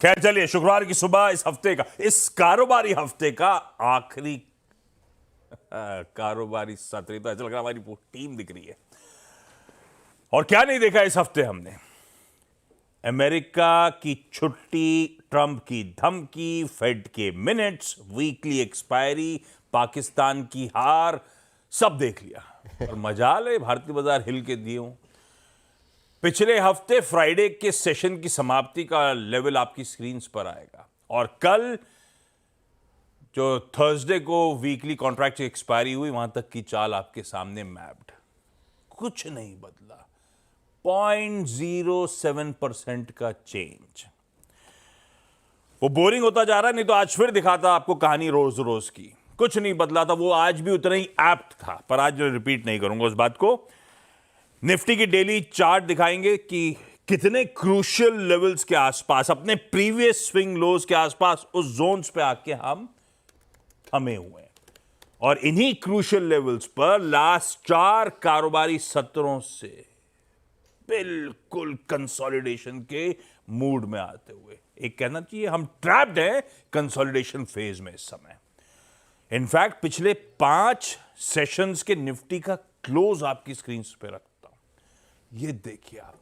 खैर चलिए, शुक्रवार की सुबह इस हफ्ते का, इस कारोबारी हफ्ते का आखिरी कारोबारी सत्र। तो ऐसा लग रहा है हमारी पूरी टीम दिख रही है। और क्या नहीं देखा इस हफ्ते हमने? अमेरिका की छुट्टी, ट्रंप की धमकी, फेड के मिनट्स, वीकली एक्सपायरी, पाकिस्तान की हार, सब देख लिया। और मजाल है भारतीय बाजार हिल के दिए हूं। पिछले हफ्ते फ्राइडे के सेशन की समाप्ति का लेवल आपकी स्क्रीन पर आएगा, और कल जो थर्सडे को वीकली कॉन्ट्रैक्ट की एक्सपायरी हुई, वहां तक की चाल आपके सामने मैप्ड। कुछ नहीं बदला, 0.07% का चेंज। वो बोरिंग होता जा रहा है, नहीं तो आज फिर दिखाता आपको कहानी रोज रोज की। कुछ नहीं बदला था, वो आज भी उतना ही एप्ट था, पर आज रिपीट नहीं करूंगा उस बात को। निफ्टी की डेली चार्ट दिखाएंगे कि कितने क्रूशियल लेवल्स के आसपास, अपने प्रीवियस स्विंग लोज के आसपास, उस जोन्स पे आके हम थमे हुए हैं। और इन्हीं क्रूशियल लेवल्स पर लास्ट 4 कारोबारी सत्रों से बिल्कुल कंसोलिडेशन के मूड में आते हुए, एक कहना चाहिए हम ट्रैप्ड हैं कंसोलिडेशन फेज में इस समय। इनफैक्ट पिछले 5 सेशंस के निफ्टी का क्लोज आपकी स्क्रीन पे रखता हूं। ये देखिए आप,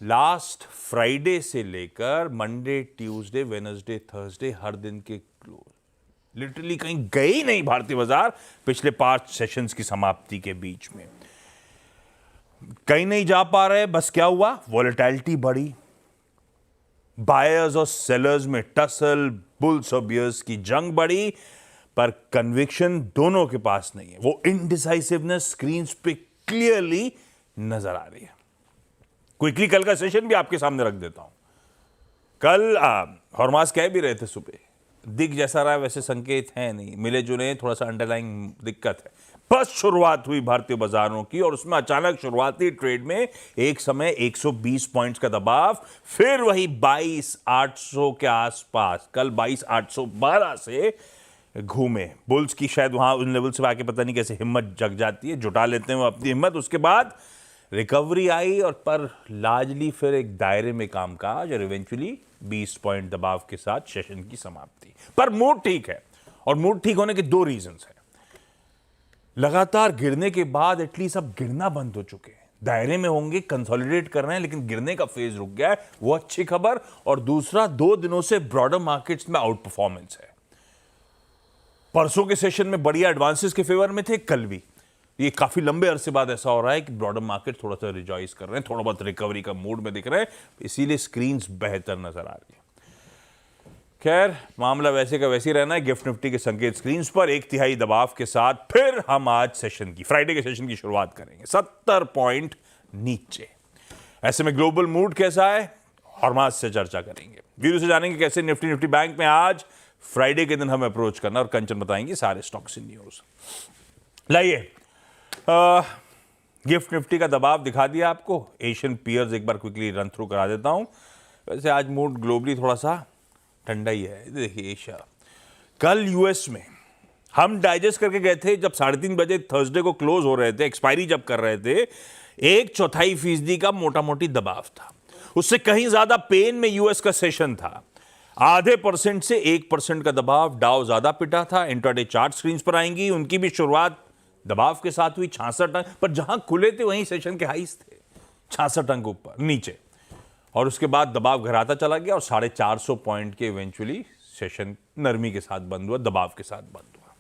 लास्ट फ्राइडे से लेकर मंडे, ट्यूसडे, वेडनेसडे, थर्सडे, हर दिन के क्लोज, लिटरली कहीं गए ही नहीं भारतीय बाजार पिछले 5 सेशंस की समाप्ति के बीच में। कहीं नहीं जा पा रहे। बस क्या हुआ? वॉलेटिलिटी बढ़ी, बायर्स और सेलर्स में टसल, बुल्स और बियर्स की जंग बढ़ी, पर कन्विक्शन दोनों के पास नहीं है। वो इनडिसाइसिवनेस स्क्रीन पे क्लियरली नजर आ रही है। क्विकली कल का सेशन भी आपके सामने रख देता हूं। कल हॉर्मास कह भी रहे थे सुबह, दिख जैसा रहा वैसे संकेत है नहीं, मिले जुले, थोड़ा सा अंडरलाइंग दिक्कत है। बस शुरुआत हुई भारतीय बाजारों की, और उसमें अचानक शुरुआती ट्रेड में एक समय 120 पॉइंट्स का दबाव, फिर वही 22,800 के आसपास, कल 22,812 से घूमे। बुल्स की शायद वहां उन लेवल से आके पता नहीं कैसे हिम्मत जग जाती है, जुटा लेते हैं वो अपनी हिम्मत। उसके बाद रिकवरी आई, और पर लार्जली फिर एक दायरे में कामकाज, और इवेंचुअली 20 पॉइंट दबाव के साथ सेशन की समाप्ति। पर मूड ठीक है, और मूड ठीक होने के 2 रीजंस हैं। लगातार गिरने के बाद एटलीस्ट अब गिरना बंद हो चुके हैं, दायरे में होंगे, कंसोलिडेट कर रहे हैं, लेकिन गिरने का फेज रुक गया है, वो अच्छी खबर। और दूसरा, 2 दिनों से ब्रॉडर मार्केट्स में आउट परफॉर्मेंस है। परसों के सेशन में बढ़िया एडवांसेस के फेवर में थे, कल भी। ये काफी लंबे अरसे बाद ऐसा हो रहा है कि ब्रॉडर मार्केट थोड़ा सा रिजॉइस कर रहे हैं, थोड़ा बहुत रिकवरी का मूड में दिख रहे हैं, इसीलिए स्क्रीन्स बेहतर नजर आ रही है। खैर, मामला वैसे का वैसे ही रहना है। गिफ्ट निफ्टी के संकेत स्क्रीन्स पर 1/3 दबाव के साथ फिर हम आज सेशन की, फ्राइडे के सेशन की शुरुआत करेंगे 70 पॉइंट नीचे। ऐसे में ग्लोबल मूड कैसा है, हॉर्मास से चर्चा करेंगे। वीडियो से जानेंगे कैसे निफ्टी बैंक में आज फ्राइडे के दिन हमें अप्रोच करना, और कंचन बताएंगे सारे स्टॉक्स इन न्यूज। लाइए, गिफ्ट निफ्टी का दबाव दिखा दिया आपको। एशियन पीयर्स एक बार क्विकली रन थ्रू करा देता हूं। वैसे आज मूड ग्लोबली थोड़ा सा ठंडा ही है। देखिए एशिया, कल यूएस में हम डाइजेस्ट करके गए थे जब 3:30 बजे थर्सडे को क्लोज हो रहे थे, एक्सपायरी जब कर रहे थे, 1/4% का मोटा मोटी दबाव था। उससे कहीं ज्यादा पेन में यूएस का सेशन था। 0.5% से 1% का दबाव, डाउ ज्यादा पिटा था। इंट्राडे चार्ट स्क्रीन पर आएंगी, उनकी भी शुरुआत दबाव के साथ हुई 66 अंक, पर जहां खुले थे वहीं सेशन के हाईस थे, 66 अंक ऊपर नीचे। और उसके बाद दबाव घराता चला गया, और 450 पॉइंट के इवेंचुअली सेशन नरमी के साथ बंद हुआ, दबाव के साथ बंद हुआ।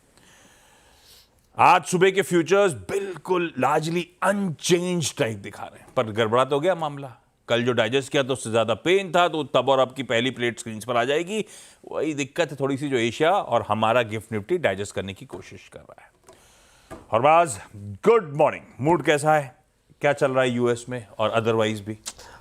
आज सुबह के फ्यूचर्स बिल्कुल लार्जली अनचेंज टाइप दिखा रहे हैं, पर गड़बड़ा तो गया मामला। कल जो डाइजेस्ट किया तो उससे ज्यादा पेन था, तो तब और अब की पहली प्लेट स्क्रीन पर आ जाएगी। वही दिक्कत है थोड़ी सी, जो एशिया और हमारा गिफ्ट निफ्टी डाइजेस्ट करने की कोशिश कर रहा है। हरबाज, गुड मॉर्निंग। मूड कैसा है, क्या चल रहा है यूएस में और अदरवाइज भी?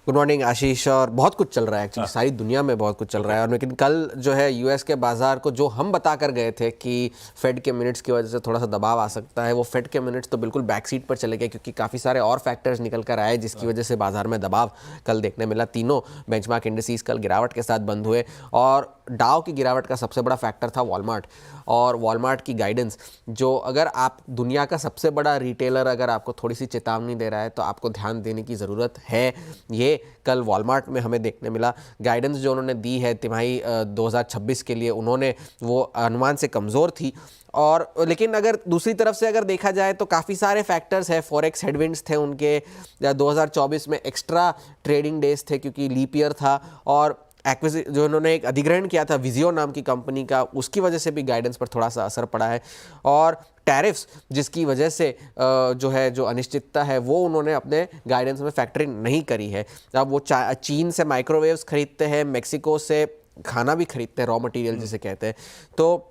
गुड मॉर्निंग आशीष। और बहुत कुछ चल रहा है एक्चुअली, सारी दुनिया में बहुत कुछ चल रहा है। और लेकिन कल जो है यूएस के बाजार को जो हम बता कर गए थे कि फेड के मिनट्स की वजह से थोड़ा सा दबाव आ सकता है, वो फेड के मिनट्स तो बिल्कुल बैक सीट पर चले गए, क्योंकि काफ़ी सारे और फैक्टर्स निकल कर आए जिसकी वजह से बाजार में दबाव कल देखने मिला। तीनों बेंचमार्क इंडिसेस कल गिरावट के साथ बंद हुए, और डाउ की गिरावट का सबसे बड़ा फैक्टर था वॉलमार्ट, और वॉलमार्ट की गाइडेंस, जो अगर आप दुनिया का सबसे बड़ा रिटेलर अगर आपको थोड़ी सी चेतावनी दे रहा है तो आपको ध्यान देने की ज़रूरत है। ये कल वॉलमार्ट में हमें देखने मिला। गाइडेंस जो उन्होंने दी है तिमाही 2026 के लिए, उन्होंने वो अनुमान से कमज़ोर थी। और लेकिन अगर दूसरी तरफ से अगर देखा जाए तो काफ़ी सारे फैक्टर्स हैं। फॉरेक्स हेडविंड्स थे उनके, 2024 में एक्स्ट्रा ट्रेडिंग डेज थे क्योंकि लीप ईयर था, और जो उन्होंने एक अधिग्रहण किया था विजियो नाम की कंपनी का, उसकी वजह से भी गाइडेंस पर थोड़ा सा असर पड़ा है। और टैरिफ्स जिसकी वजह से जो अनिश्चितता है वो उन्होंने अपने गाइडेंस में फैक्टरिंग नहीं करी है। अब वो चीन से माइक्रोवेव्स खरीदते हैं, मेक्सिको से खाना भी खरीदते हैं, रॉ मटेरियल जिसे कहते हैं, तो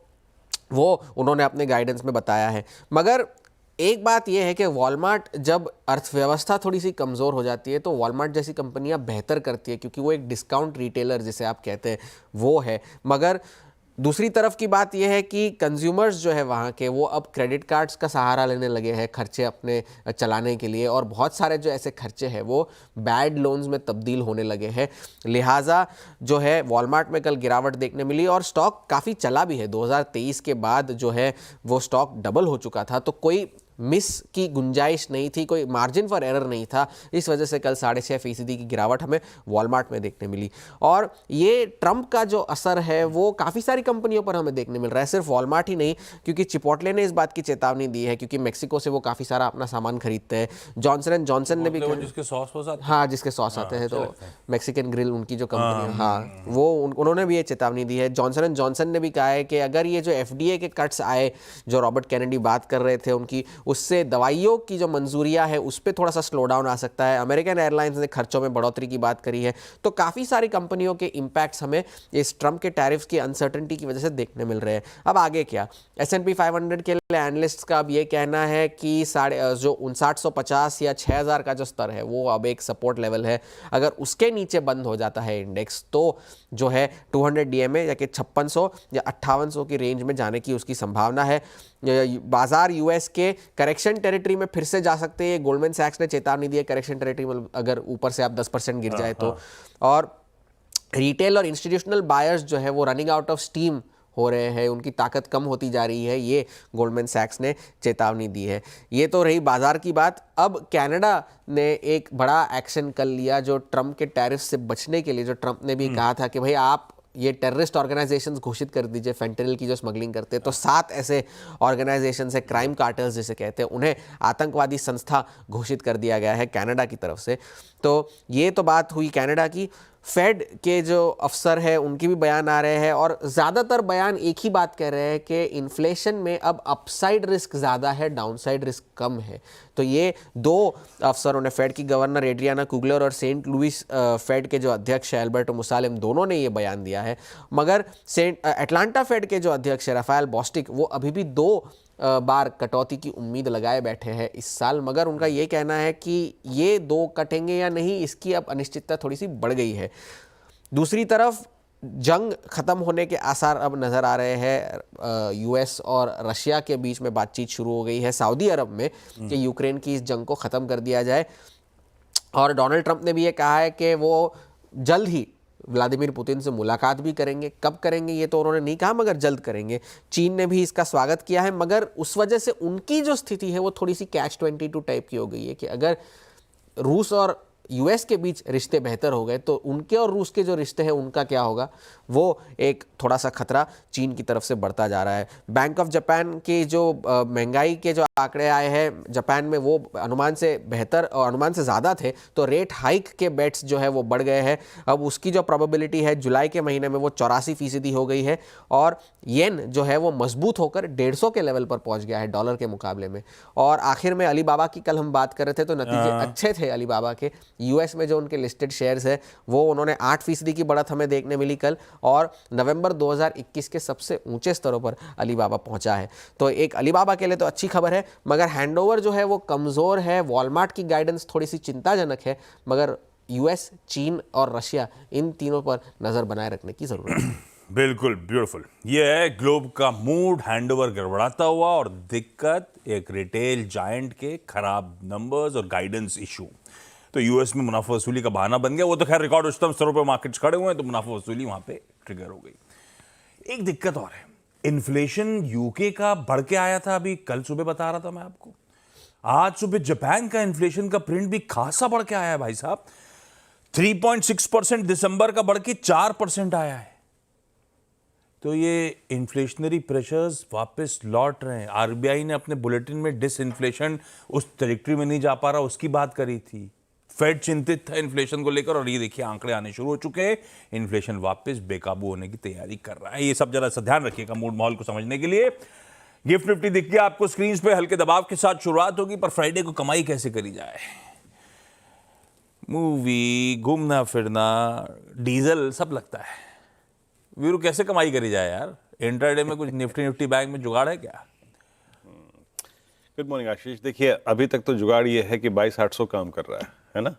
वो उन्होंने अपने गाइडेंस में बताया है। मगर एक बात यह है कि वॉलमार्ट जब अर्थव्यवस्था थोड़ी सी कमज़ोर हो जाती है तो वॉलमार्ट जैसी कंपनियां बेहतर करती है, क्योंकि वो एक डिस्काउंट रिटेलर जिसे आप कहते हैं वो है। मगर दूसरी तरफ की बात यह है कि कंज्यूमर्स जो है वहाँ के, वो अब क्रेडिट कार्ड्स का सहारा लेने लगे हैं खर्चे अपने चलाने के लिए, और बहुत सारे जो ऐसे खर्चे हैं वो बैड लोन्स में तब्दील होने लगे हैं। लिहाजा जो है वॉलमार्ट में कल गिरावट देखने मिली, और स्टॉक काफ़ी चला भी है। 2023 के बाद जो है वो स्टॉक डबल हो चुका था, तो कोई मिस की गुंजाइश नहीं थी, कोई मार्जिन फॉर एरर नहीं था। इस वजह से कल 6.5% की गिरावट हमें वॉलमार्ट में देखने मिली। और ये ट्रंप का जो असर है वो काफ़ी सारी कंपनियों पर हमें देखने मिल रहा है, सिर्फ वॉलमार्ट ही नहीं, क्योंकि चिपोटले ने इस बात की चेतावनी दी है, क्योंकि मेक्सिको से वो काफ़ी सारा अपना सामान खरीदते हैं। जॉनसन एंड जॉनसन ने भी जिसके सॉस आते हैं, हाँ, जिसके सॉस आते हैं, तो मैक्सिकन ग्रिल उनकी जो कंपनी, हाँ, वो उन्होंने भी ये चेतावनी दी है। जॉनसन एंड जॉनसन ने भी कहा है कि अगर ये जो FDA के कट्स आए, जो रॉबर्ट कैनेडी बात कर रहे थे उनकी, उससे दवाइयों की जो मंजूरियां है उस पर थोड़ा सा स्लो डाउन आ सकता है। अमेरिकन एयरलाइंस ने खर्चों में बढ़ोतरी की बात करी है। तो काफ़ी सारी कंपनियों के इम्पैक्ट्स हमें इस ट्रंप के टैरिफ्स की अनसर्टेनिटी की वजह से देखने मिल रहे हैं। अब आगे क्या, S&P 500 के लिए एनालिस्ट्स का अब ये कहना है कि 5950 या 6000 का जो स्तर है वो अब एक सपोर्ट लेवल है। अगर उसके नीचे बंद हो जाता है इंडेक्स तो जो है 200 DMA या कि 5600 या 5800 की रेंज में जाने की उसकी संभावना है। बाजार US के करेक्शन टेरिटरी में फिर से जा सकते हैं। गोल्डमैन सैक्स ने चेतावनी दी है करेक्शन टेरिटरी में अगर ऊपर से आप 10% गिर जाए तो। और रिटेल और इंस्टीट्यूशनल बायर्स जो है वो रनिंग आउट ऑफ स्टीम हो रहे हैं, उनकी ताकत कम होती जा रही है, ये गोल्डमैन सैक्स ने चेतावनी दी है। ये तो रही बाजार की बात। अब कनाडा ने एक बड़ा एक्शन कर लिया जो ट्रंप के टैरिफ से बचने के लिए, जो ट्रंप ने भी कहा था कि भाई आप ये टेररिस्ट ऑर्गेनाइजेशंस घोषित कर दीजिए, फेंटेनिल की जो स्मगलिंग करते हैं। तो 7 ऐसे ऑर्गेनाइजेशंस है, क्राइम कार्टल्स जिसे कहते हैं, उन्हें आतंकवादी संस्था घोषित कर दिया गया है कनाडा की तरफ से। तो ये तो बात हुई कनाडा की। फेड के जो अफसर है उनके भी बयान आ रहे हैं, और ज़्यादातर बयान एक ही बात कह रहे हैं कि इन्फ्लेशन में अब अपसाइड रिस्क ज़्यादा है, डाउनसाइड रिस्क कम है। तो ये दो अफसरों ने, फेड की गवर्नर एड्रियाना कुगलर और सेंट लुइस फेड के जो अध्यक्ष है अल्बर्टो मुसालिम, दोनों ने ये बयान दिया है। मगर अटलांटा फेड के जो अध्यक्ष है राफेल बॉस्टिक, वो अभी भी 2 बार कटौती की उम्मीद लगाए बैठे हैं इस साल। मगर उनका ये कहना है कि ये 2 कटेंगे या नहीं, इसकी अब अनिश्चितता थोड़ी सी बढ़ गई है। दूसरी तरफ जंग खत्म होने के आसार अब नज़र आ रहे हैं। US और रशिया के बीच में बातचीत शुरू हो गई है सऊदी अरब में कि यूक्रेन की इस जंग को ख़त्म कर दिया जाए। और डोनाल्ड ट्रंप ने भी ये कहा है कि वो जल्द ही व्लादिमीर पुतिन से मुलाकात भी करेंगे। कब करेंगे ये तो उन्होंने नहीं कहा, मगर जल्द करेंगे। चीन ने भी इसका स्वागत किया है, मगर उस वजह से उनकी जो स्थिति है वो थोड़ी सी catch-22 टाइप की हो गई है कि अगर रूस और US के बीच रिश्ते बेहतर हो गए तो उनके और रूस के जो रिश्ते हैं उनका क्या होगा, वो एक थोड़ा सा खतरा चीन की तरफ से बढ़ता जा रहा है। बैंक ऑफ जापान की जो महंगाई के जो आंकड़े आए हैं जापान में, वो अनुमान से बेहतर और अनुमान से ज़्यादा थे, तो रेट हाइक के बेट्स जो है वो बढ़ गए हैं। अब उसकी जो प्रोबेबिलिटी है जुलाई के महीने में वो 84% हो गई है, और येन जो है वो मजबूत होकर 150 के लेवल पर पहुंच गया है डॉलर के मुकाबले में। और आखिर में अलीबाबा की कल हम बात कर रहे थे तो नतीजे अच्छे थे अलीबाबा के। US में जो उनके लिस्टेड शेयर्स है वो उन्होंने 8% की बढ़त हमें देखने मिली कल, और नवंबर 2021 के सबसे ऊंचे स्तरों पर अलीबाबा पहुंचा है। तो एक अलीबाबा के लिए तो अच्छी खबर है, मगर हैंडओवर जो है वो कमज़ोर है। वॉलमार्ट की गाइडेंस थोड़ी सी चिंताजनक है, मगर US, चीन और रशिया, इन तीनों पर नज़र बनाए रखने की ज़रूरत है। बिल्कुल ब्यूटीफुल। ये है ग्लोब का मूड, हैंडओवर गड़बड़ाता हुआ, और दिक्कत एक रिटेल जायंट के खराब नंबर्स और गाइडेंस इशू। तो US में मुनाफा वसूली का बहाना बन गया। वो तो खैर रिकॉर्ड उच्चतम स्तरों पर मार्केट्स खड़े हुए हैं, तो मुनाफा वसूली वहां पे ट्रिगर हो गई। एक दिक्कत और है, इन्फ्लेशन यूके का बढ़ के आया था, अभी कल सुबह बता रहा था मैं आपको। आज सुबह जापान का इन्फ्लेशन का प्रिंट भी खासा बढ़ के आया है भाई साहब। 3.6% दिसंबर का बढ़ के 4% आया है। तो ये इन्फ्लेशनरी प्रेशर्स वापस लौट रहे हैं। आरबीआई ने अपने बुलेटिन में डिसइन्फ्लेशन उस ट्रैजेक्टरी में नहीं जा पा रहा, उसकी बात करी थी। फेड चिंतित था इन्फ्लेशन को लेकर, और ये देखिए आंकड़े आने शुरू हो चुके हैं। इन्फ्लेशन वापस बेकाबू होने की तैयारी कर रहा है। ये सब जरा सा ध्यान रखिएगा मूड माहौल को समझने के लिए। गिफ्ट निफ्टी दिख गया आपको स्क्रीन पे, हल्के दबाव के साथ शुरुआत होगी, पर फ्राइडे को कमाई कैसे करी जाए। मूवी, घूमना फिरना, डीजल सब लगता है। वीरू कैसे कमाई करी जाए यार? इंट्राडे में कुछ निफ्टी निफ्टी बैंक में जुगाड़ है क्या? गुड मॉर्निंग आशीष। देखिए अभी तक तो जुगाड़ ये है कि 22,800 काम कर रहा है ना।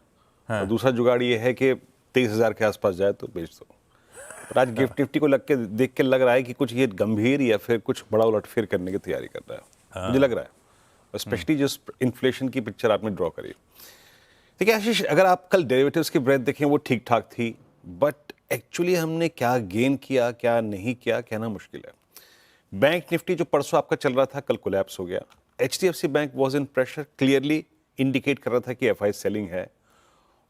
हाँ। और दूसरा जुगाड़ ये है कि 23,000 के आसपास जाए तो बेच दो। और आज गिफ्ट निफ्टी को देख के लग रहा है कि कुछ ये गंभीर या फिर कुछ बड़ा उलटफेर करने की तैयारी कर रहा है। हाँ। मुझे लग रहा है, स्पेशली जिस इन्फ्लेशन की पिक्चर आपने ड्रॉ करी। देखिए आशीष, अगर आप कल डेरिवेटिव्स की ब्रेथ देखें वो ठीक ठाक थी, बट एक्चुअली हमने क्या गेन किया क्या नहीं किया कहना मुश्किल है। बैंक निफ्टी जो परसों आपका चल रहा था कल कोलैप्स हो गया। HDFC bank was in pressure, clearly indicate कर रहा था कि FI सेलिंग है।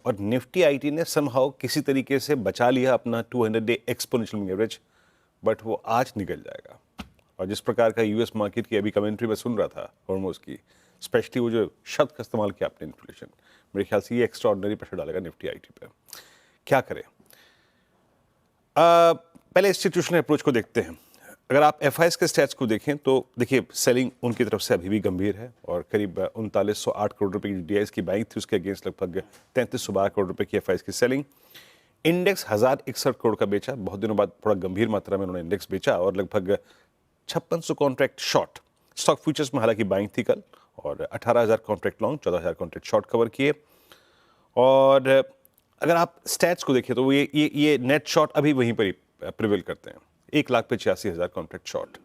और निफ्टी IT ने समहाउ किसी तरीके से बचा लिया अपना 200-डे एक्सपोनेंशियल मूविंग एवरेज, बट वो आज निकल जाएगा। और जिस प्रकार का US मार्केट की अभी कमेंट्री में सुन रहा था हॉर्मोज की, स्पेशली वो जो शब्द का इस्तेमाल किया आपने इन्फ्लेशन, मेरे ख्याल से ये एक्स्ट्रा ऑर्डिनरी प्रेशर डालेगा निफ्टी IT पे। क्या करें? पहले इंस्टीट्यूशनल अप्रोच को देखते हैं। अगर आप FIs के स्टैट्स को देखें तो देखिए सेलिंग उनकी तरफ से अभी भी गंभीर है, और करीब 3908 करोड़ रुपए की DIs की बाइंग थी, उसके अगेंस्ट लगभग 3312 करोड़ रुपए की FIs की सेलिंग। इंडेक्स 1061 करोड़ का बेचा, बहुत दिनों बाद थोड़ा गंभीर मात्रा में उन्होंने इंडेक्स बेचा, और लगभग 5600 कॉन्ट्रैक्ट शॉर्ट। स्टॉक फ्यूचर्स में हालांकि बाइंग थी कल, और 18,000 contract long, 14,000 contract short cover किए। और अगर आप स्टैट्स को देखें तो ये नेट शॉर्ट अभी वहीं पर ही प्रिवेल करते हैं, 1,85,000 कॉन्ट्रैक्ट शॉर्ट।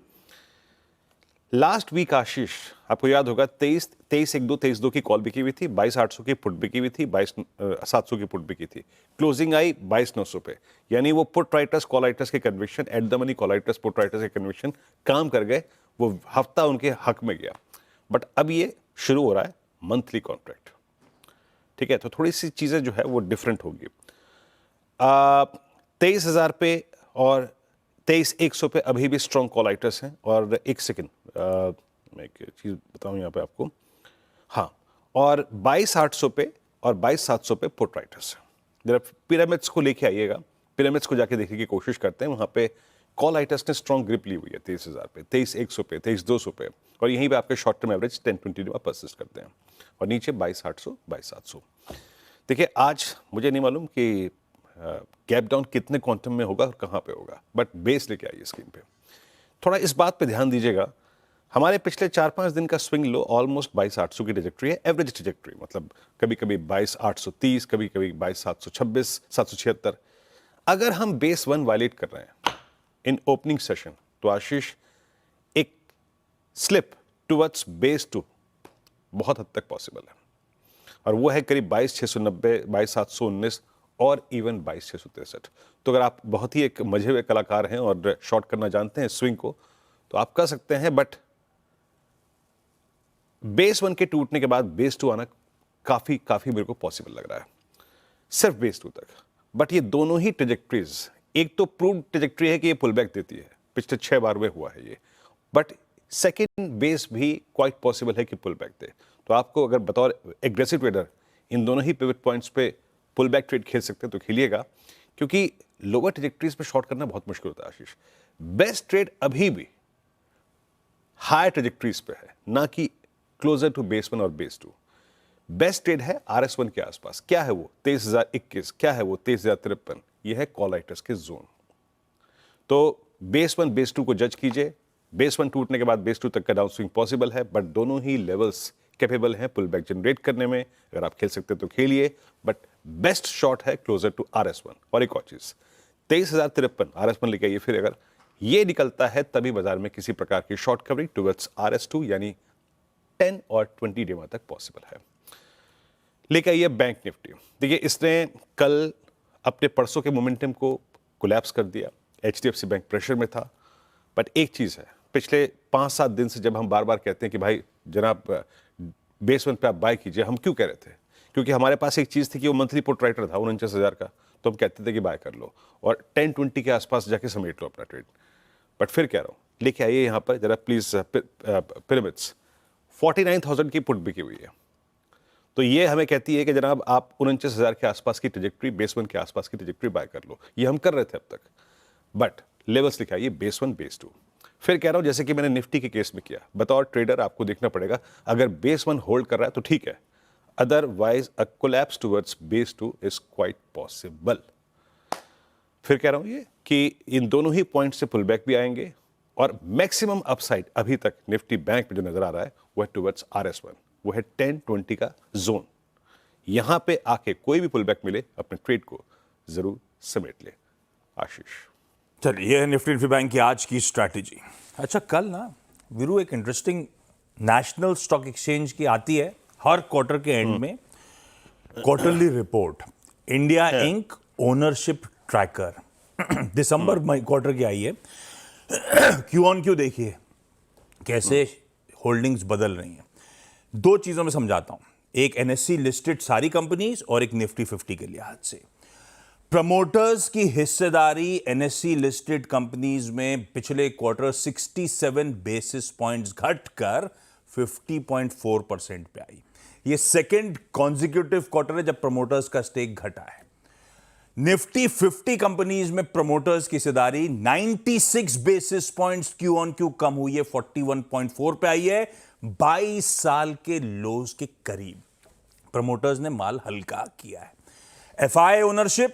लास्ट वीक आशीष आपको याद होगा 23/1/2 की कॉल बिकी हुई थी, 22,800 की पुट बिकी हुई थी, 22,700 की पुट बिकी थी। क्लोजिंग आई 22,900 पे। यानी वो पुट राइटर्स कॉल राइटर्स के conviction, at the money call writers put writers के कन्विक्शन काम कर गए, वो हफ्ता उनके हक में गया। बट अब ये शुरू हो रहा है मंथली कॉन्ट्रैक्ट, ठीक है, तो थोड़ी सी चीजें जो है वो डिफरेंट होगी। 23,000 पे और 23,100 पे अभी भी स्ट्रॉन्ग कॉल राइटर्स हैं। और एक सेकेंड, मैं एक चीज़ बताऊं यहाँ पे आपको, हाँ, और 22,800 पे और 22,700 पे पुट राइटर्स हैं। जरा पिरामिड्स को लेके आइएगा, पिरामिड्स को जाके देखने की कोशिश करते हैं। वहाँ पे कॉल राइटर्स ने स्ट्रॉन्ग ग्रिप ली हुई है 23,000 पे, 23,100 पे, 23,200 पे, और यहीं पे आपके शॉर्ट टर्म एवरेज 10-20 में परसिस्ट करते हैं, और नीचे 22,800, 22,700। देखिए आज मुझे नहीं मालूम कि गैप डाउन कितने क्वांटम में होगा और कहाँ पे होगा, बट बेस लेके आइए स्क्रीन पे। थोड़ा इस बात पे ध्यान दीजिएगा, हमारे पिछले 4-5 दिन का स्विंग लो ऑलमोस्ट 22,800 की ट्रेजेक्ट्री है, एवरेज ट्रेजेक्ट्री, मतलब कभी कभी 22,830, कभी कभी 22,726, 776। अगर हम बेस 1 वायलेट कर रहे हैं इन ओपनिंग सेशन, तो आशीष एक स्लिप टुवर्ड्स बेस 2 बहुत हद तक पॉसिबल है, और वो है करीब 22,690, 22,719 और इवन 22,663। तो अगर आप बहुत ही एक मजे हुए कलाकार हैं और शॉर्ट करना जानते हैं स्विंग को, तो आप कर सकते हैं, बट बेस 1 के टूटने के बाद बेस 2 आना काफी मेरे को पॉसिबल लग रहा है, सिर्फ बेस 2 तक। बट ये दोनों ही ट्रेजेक्ट्रीज, एक तो प्रूव्ड ट्रेजेक्ट्री है कि ये पुल बैक देती है, पिछले 6 बार में हुआ है ये, बट सेकेंड बेस भी क्वाइट पॉसिबल है कि पुल बैक दे। तो आपको अगर बतौर एग्रेसिव ट्रेडर इन दोनों ही पिवट पॉइंट्स पे पुल बैक ट्रेड खेल सकते हैं तो खेलिएगा, क्योंकि लोअर ट्रेजेक्ट्रीज पे शॉर्ट करना बहुत मुश्किल होता है आशीष। बेस्ट ट्रेड अभी भी हायर ट्रेजेक्ट्रीज पे है, ना कि क्लोजर टू बेस 1 और बेस 2। बेस्ट ट्रेड है RS1 के आसपास। क्या है वो? 23,021। क्या है वो? 23,053। ये है कॉल राइटर्स के जोन। तो बेस 1 बेस 2 को जज कीजिए। बेस 1 टूटने के बाद बेस 2 तक का डाउन स्विंग पॉसिबल है, बट दोनों ही लेवल्स कैपेबल हैं पुल बैक जनरेट करने में। अगर आप खेल सकते तो खेलिए, बट बेस्ट शॉट है क्लोजर टू RS1। और एक और चीज, 23,053 RS1 लेके आइए, फिर अगर ये निकलता है तभी बाजार में किसी प्रकार की शॉर्ट कवरिंग टुवर्ड्स RS2 यानी 10 और 20 डे तक पॉसिबल है। लेके आइए बैंक निफ्टी। देखिए इसने कल अपने परसों के मोमेंटम को कोलैप्स कर दिया। HDFC बैंक प्रेशर में था, बट एक चीज़ है, पिछले 5-7 दिन से जब हम बार बार कहते हैं कि भाई जनाब बेस 1 पे आप बाय कीजिए, हम क्यों कह रहे थे? क्योंकि हमारे पास एक चीज़ थी कि वो मंथली पुट राइटर था 49,000 का, तो हम कहते थे कि बाय कर लो और 10-20 के आसपास जाके समेट लो अपना ट्रेड। बट फिर कह रहा हूँ, लेके आइए यहाँ पर जरा प्लीज़ पिरामिड्स, 49,000 की पुट बिकी हुई है। तो ये हमें कहती है कि जनाब आप 49,000 के आसपास की ट्रेजेक्ट्री, बेस 1 के आसपास की ट्रेजेक्ट्री बाय कर लो। ये हम कर रहे थे अब तक, बट लेवल्स लिखाइए बेस 1, बेस 2। फिर कह रहा हूं जैसे कि मैंने निफ्टी के केस में किया, बतौर ट्रेडर आपको देखना पड़ेगा, अगर बेस 1 होल्ड कर रहा है तो ठीक है, otherwise a collapse towards base 2 is quite possible. फिर कह रहा हूं ये कि इन दोनों ही पॉइंट से पुल बैक भी आएंगे और मैक्सिमम अपसाइड अभी तक निफ्टी बैंक में जो नजर आ रहा है वो है टुवर्ड्स RS1, वो है 10-20 का जोन। यहां पे आके कोई भी पुल बैक मिले, अपने ट्रेड को जरूर समेट ले। आशीष। चलिए, ये है निफ्टी बैंक की आज की स्ट्रैटेजी। अच्छा, कल ना वीरू एक इंटरेस्टिंग नेशनल स्टॉक एक्सचेंज की आती है हर क्वार्टर के एंड में quarterly report, India Inc ownership tracker. दिसंबर क्वार्टर की आई है। क्यू ऑन क्यू देखिए कैसे होल्डिंग्स बदल रही हैं। दो चीजों में समझाता हूं, एक NSE लिस्टेड सारी कंपनीज और एक निफ्टी 50 के लिहाज से। प्रमोटर्स की हिस्सेदारी NSE लिस्टेड कंपनीज में पिछले क्वार्टर 67 बेसिस पॉइंट्स घटकर 50.4% पे आई। ये सेकंड कॉन्जिक्यूटिव क्वार्टर है जब प्रमोटर्स का स्टेक घटा है। निफ्टी 50 कंपनीज में प्रमोटर्स की हिस्सेदारी 96 basis points Q on Q कम हुई है, 41.4 पे आई है, 22 साल के लोज के करीब। प्रमोटर्स ने माल हल्का किया है। FI ownership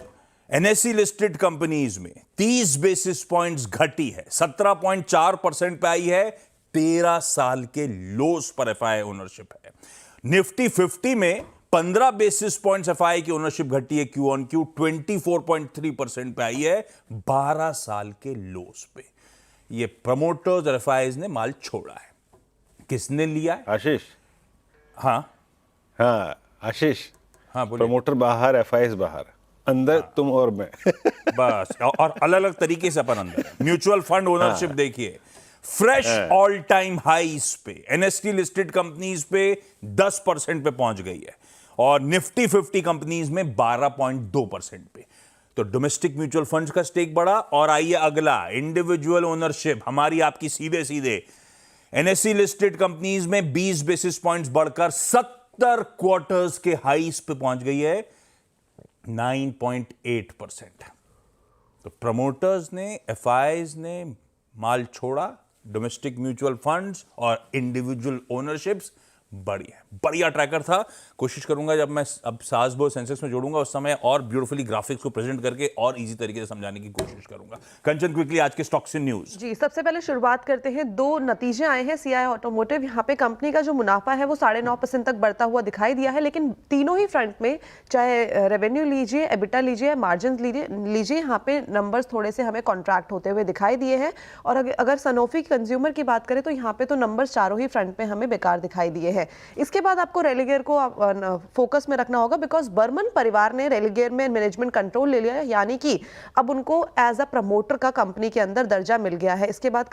NSE listed companies में 30 बेसिस पॉइंट्स घटी है, 17.4% पे आई है, 13 साल के लोज पर FI ओनरशिप है। निफ्टी 50 में 15 बेसिस पॉइंट्स FI की ओनरशिप घटी है, क्यू ऑन क्यू 24.3% पे आई है, 12 साल के लोज पे। ये प्रमोटर्स और FIs ने माल छोड़ा है। किसने लिया है? आशीष। हाँ आशीष। हाँ, बोलिए। प्रमोटर बाहर, FIs बाहर, अंदर तुम और मैं। बस, और अलग अलग तरीके से अपन अंदर। म्यूचुअल फंड ओनरशिप देखिए, फ्रेश ऑल टाइम हाईस पे NSE लिस्टेड कंपनीज पे 10% पे पहुंच गई है और निफ्टी 50 कंपनीज में 12.2% पे। तो डोमेस्टिक म्यूचुअल फंड्स का स्टेक बढ़ा। और आइए अगला, इंडिविजुअल ओनरशिप, हमारी आपकी सीधे सीधे NSE लिस्टेड कंपनीज में 20 बेसिस पॉइंट्स बढ़कर 70 क्वार्टर्स के हाईस पे पहुंच गई है, 9.8%। तो प्रमोटर्स ने, FIs ने माल छोड़ा, डोमेस्टिक म्यूचुअल फंड्स और इंडिविजुअल ओनरशिप्स बढ़िया ट्रैकर था। कोशिश करूंगा जब मैं अब सास बो सेंसेक्स में जोड़ूंगा उस समय और ब्यूटीफुली ग्राफिक्स को प्रेजेंट करके और इजी तरीके से समझाने की कोशिश करूंगा। कंचन, क्विकली आज के स्टॉक्स इन न्यूज। जी, सबसे पहले शुरुआत करते हैं। दो नतीजे आए हैं CI ऑटोमोटिव। यहाँ पे कंपनी का जो मुनाफा है वो 9.5% तक बढ़ता हुआ दिखाई दिया है, लेकिन तीनों ही फ्रंट में, चाहे रेवेन्यू लीजिए, एबिटा लीजिए, मार्जिन लीजिए, यहाँ पे नंबर्स थोड़े से हमें कॉन्ट्रैक्ट होते हुए दिखाई दिए हैं। और अगर सनोफी कंज्यूमर की बात करें तो यहाँ पे तो नंबर्स चारों ही फ्रंट में हमें बेकार दिखाई दिए हैं। इसके बाद आपको रेलिगेयर को फोकस में रखना होगा, बिकॉज बर्मन परिवार ने रेलिगेयर में मैनेजमेंट कंट्रोल ले लिया है, यानी कि अब उनको एज अ प्रमोटर का कंपनी के अंदर दर्जा मिल गया है। इसके बाद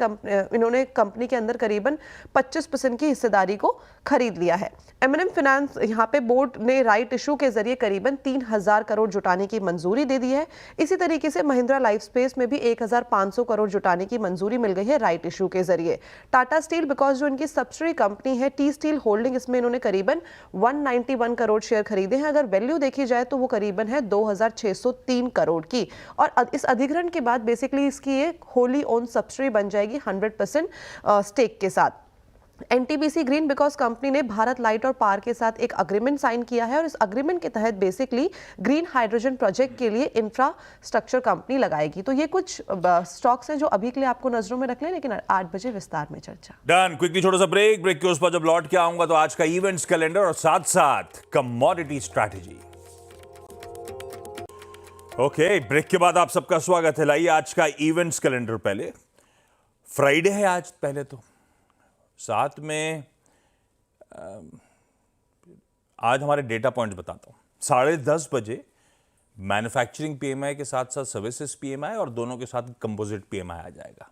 इन्होंने कंपनी के अंदर करीबन 25% की हिस्सेदारी को खरीद लिया है। M&M फाइनेंस, यहाँ पे बोर्ड ने राइट इशू के जरिए करीबन 3,000 करोड़ जुटाने की मंजूरी दे दी है। इसी तरीके से महिंद्रा लाइफ स्पेस में भी 1,500 करोड़ जुटाने की मंजूरी मिल गई है राइट इशू के जरिए। टाटा स्टील, बिकॉज जो इनकी सब्सिडरी कंपनी है टी स्टील होल्डिंग, इसमें इन्होंने करीबन 191 करोड़ शेयर खरीदे हैं। अगर वैल्यू देखी जाए तो वो करीबन है 2,603 करोड़ की। और इस अधिग्रहण के बाद बेसिकली इसकी एक होली ओन सब्सिडरी बन जाएगी 100% स्टेक के साथ। NTPC ग्रीन, बिकॉज कंपनी ने भारत लाइट और पावर के साथ एक अग्रीमेंट साइन किया है और इस अग्रीमेंट के तहत बेसिकली ग्रीन हाइड्रोजन प्रोजेक्ट के लिए इंफ्रास्ट्रक्चर कंपनी लगाएगी। तो ये कुछ स्टॉक्स हैं जो अभी के लिए आपको नजरों में रख लें, लेकिन 8 बजे विस्तार में चर्चा। डन। क्विकली छोटा सा ब्रेक के उस पर जब लौट के आऊंगा तो आज का इवेंट्स कैलेंडर और साथ साथ कमोडिटी स्ट्रैटेजी। ओके, ब्रेक के बाद आप सबका स्वागत है। लाइए आज का इवेंट्स कैलेंडर। पहले फ्राइडे है आज, पहले तो साथ में आज हमारे डेटा पॉइंट्स बताता हूं। 10:30 बजे मैन्युफैक्चरिंग PMI के साथ साथ सर्विसेज PMI और दोनों के साथ कंपोजिट PMI आ जाएगा।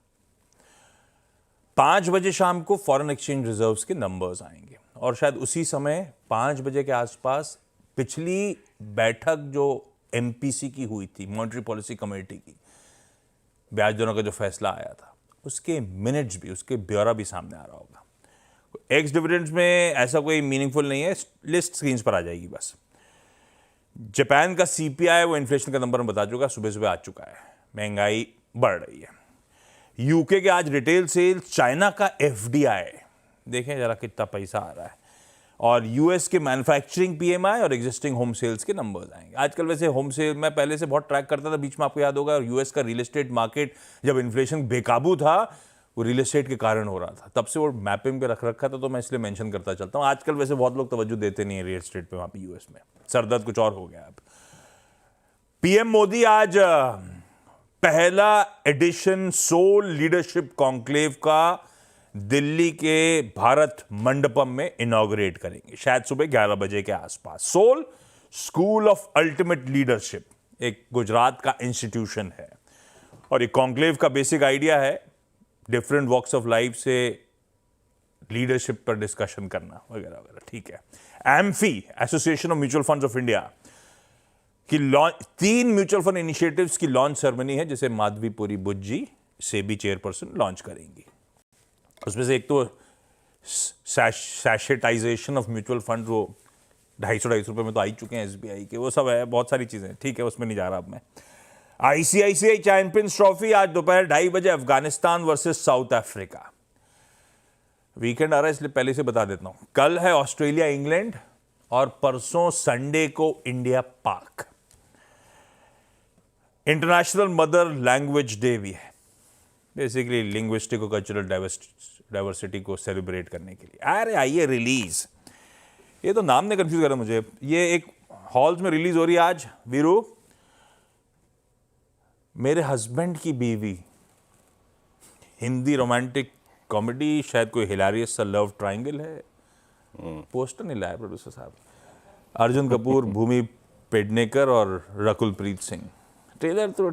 5 बजे शाम को फॉरेन एक्सचेंज रिजर्व्स के नंबर्स आएंगे और शायद उसी समय 5 बजे के आसपास पिछली बैठक जो एमपीसी की हुई थी, मॉनेटरी पॉलिसी कमेटी की, ब्याज दरों का जो फैसला आया था, उसके मिनट्स भी, उसके ब्यौरा भी सामने आ रहा होगा। एक्स डिविडेंड्स में ऐसा कोई मीनिंगफुल नहीं है, लिस्ट स्क्रीन पर आ जाएगी बस। जापान का सीपीआई वो इन्फ्लेशन का नंबर मैं बता चुका, सुबह सुबह आ चुका है, महंगाई बढ़ रही है। यूके के आज रिटेल सेल्स, चाइना का एफडीआई, देखें जरा कितना पैसा आ रहा है, और यूएस के मैन्युफैक्चरिंग पीएमआई और एग्जिस्टिंग होम सेल्स के नंबर्स आएंगे। आजकल वैसे होम सेल मैं पहले से बहुत ट्रैक करता था, बीच में आपको याद होगा, और यूएस का रियल एस्टेट मार्केट जब इन्फ्लेशन बेकाबू था वो रियल एस्टेट के कारण हो रहा था, तब से वो मैपिंग पे रख रखा था, तो मैं इसलिए मेंशन करता चलता हूँ। आजकल वैसे बहुत लोग तवज्जो देते नहीं है रियल एस्टेट पे वहाँ पे यूएस में, सरदर्द कुछ और हो गया अब। पीएम मोदी आज पहला एडिशन सोल लीडरशिप कॉन्क्लेव का दिल्ली के भारत मंडपम में इनॉग्रेट करेंगे, शायद सुबह 11 बजे के आसपास। Soul school of ultimate leadership एक गुजरात का इंस्टीट्यूशन है, और ये कॉन्क्लेव का बेसिक आइडिया है डिफरेंट वॉक्स ऑफ लाइफ से लीडरशिप पर डिस्कशन करना वगैरह वगैरह, ठीक है। AMFI, association of mutual funds of India की 3 म्यूचुअल फंड इनिशिएटिव्स की लॉन्च सेरेमनी है, जिसे माधवीपुरी बुज्जी सेबी चेयरपर्सन लॉन्च करेंगी। उसमें से एक तो सैशेटाइजेशन ऑफ म्यूचुअल फंड, वो 250 रुपए में तो आ ही चुके हैं एसबीआई के, वो सब है, बहुत सारी चीजें, ठीक है, उसमें नहीं जा रहा अब मैं। आईसीआईसीआई चैंपियंस ट्रॉफी आज दोपहर 2:30 बजे Afghanistan versus South Africa. Weekend आ रहा है इसलिए पहले से बता देता हूं, कल है ऑस्ट्रेलिया इंग्लैंड और परसों संडे को इंडिया पाक। इंटरनेशनल मदर लैंग्वेज डे भी है, बेसिकली लिंग्विस्टिक और कल्चरल डाइवर्सिटी को सेलिब्रेट करने के लिए। अरे आइए रिलीज, ये तो नाम ने कंफ्यूज करा मुझे, ये एक हॉल्स में रिलीज हो रही है आज। वीरू, मेरे हस्बैंड की बीवी, हिंदी रोमांटिक कॉमेडी, शायद कोई हिलारियस सा लव ट्रायंगल है। पोस्टर नहीं लाया प्रोड्यूसर साहब। अर्जुन कपूर, भूमि पेडनेकर और रकुल प्रीत सिंह। ट्रेलर तो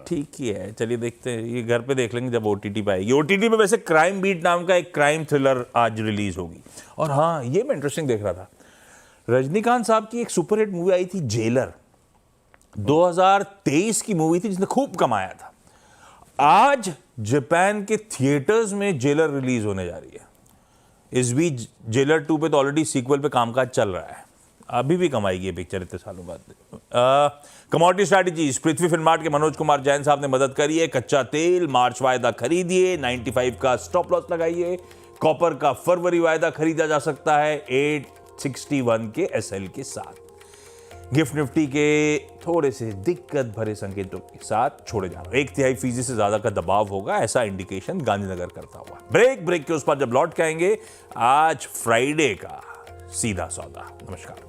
ठीक ही है, चलिए देखते हैं, ये घर पे देख लेंगे जब ओटीटी पे आएगी। ओटीटी पे वैसे क्राइम बीट नाम का एक क्राइम थ्रिलर आज रिलीज होगी। और हाँ, ये मैं इंटरेस्टिंग देख रहा था, रजनीकांत साहब की एक सुपरहिट मूवी आई थी जेलर, 2023 की मूवी थी, जिसने खूब कमाया था। आज जापान के थिएटर्स में जेलर रिलीज होने जा रही है। इस बीच जेलर 2 पे तो ऑलरेडी सीक्वल पे कामकाज चल रहा है, अभी भी कमाएगी ये पिक्चर इतने सालों बाद। कमोडिटी स्ट्रैटेजीज, पृथ्वी फिनमार्ट के मनोज कुमार जैन साहब ने मदद करी है। कच्चा तेल मार्च वायदा खरीदिए, 95 का स्टॉप लॉस लगाइए। कॉपर का फरवरी वायदा खरीदा जा सकता है 861 के एसएल के साथ। गिफ्ट निफ्टी के थोड़े से दिक्कत भरे संकेतों के साथ छोड़े जा रहे हैं, 1/3% से ज्यादा का दबाव होगा, ऐसा इंडिकेशन गांधीनगर करता हुआ। ब्रेक के उस पर जब लौट के आएंगे, आज फ्राइडे का सीधा सौदा। नमस्कार।